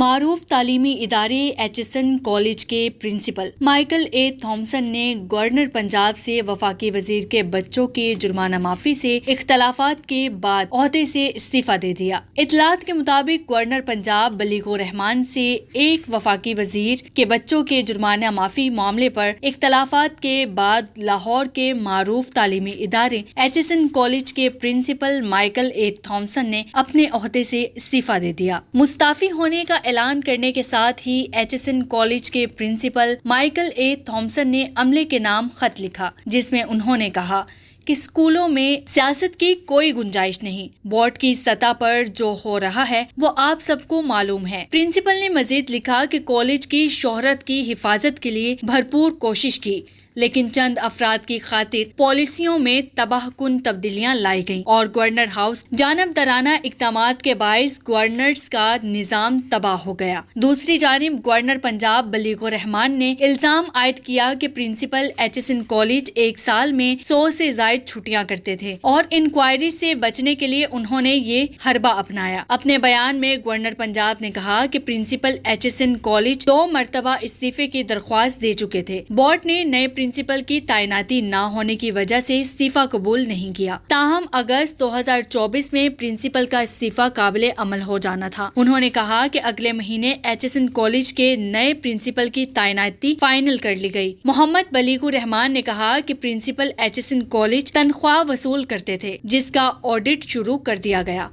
معروف تعلیمی ادارے ایچسن کالج کے پرنسپل مائیکل اے تھامسن نے گورنر پنجاب سے وفاقی وزیر کے بچوں کی جرمانہ معافی سے اختلافات کے بعد عہدے سے استعفی دے دیا۔ اطلاعات کے مطابق گورنر پنجاب بلیغ الرحمان سے ایک وفاقی وزیر کے بچوں کے جرمانہ معافی معاملے پر اختلافات کے بعد لاہور کے معروف تعلیمی ادارے ایچسن کالج کے پرنسپل مائیکل اے تھامسن نے اپنے عہدے سے استعفی دے دیا۔ مستعفی ہونے کا اعلان کرنے کے ساتھ ہی ایچسن کالج کے پرنسپل مائیکل اے تھامسن نے عملے کے نام خط لکھا، جس میں انہوں نے کہا کہ اسکولوں میں سیاست کی کوئی گنجائش نہیں۔ بورڈ کی سطح پر جو ہو رہا ہے وہ آپ سب کو معلوم ہے۔ پرنسپل نے مزید لکھا کہ کالج کی شہرت کی حفاظت کے لیے بھرپور کوشش کی، لیکن چند افراد کی خاطر پالیسیوں میں تباہ کن تبدیلیاں لائی گئیں اور گورنر ہاؤس جانبدارانہ اقدامات کے باعث گورنرز کا نظام تباہ ہو گیا۔ دوسری جانب گورنر پنجاب بلیغ الرحمان نے الزام عائد کیا کہ پرنسپل ایچسن کالج ایک سال میں 100 سے زائد چھٹیاں کرتے تھے اور انکوائری سے بچنے کے لیے انہوں نے یہ حربہ اپنایا۔ اپنے بیان میں گورنر پنجاب نے کہا کہ پرنسپل ایچسن کالج 2 مرتبہ استعفے کی درخواست دے چکے تھے۔ بورڈ نے نئے پرنسپل کی تعیناتی نہ ہونے کی وجہ سے استعفی قبول نہیں کیا، تاہم اگست 2024 میں پرنسپل کا استعفی قابل عمل ہو جانا تھا۔ انہوں نے کہا کہ اگلے مہینے ایچسن کالج کے نئے پرنسپل کی تعیناتی فائنل کر لی گئی۔ محمد بلیغ الرحمان نے کہا کہ پرنسپل ایچسن کالج تنخواہ وصول کرتے تھے، جس کا آڈٹ شروع کر دیا گیا۔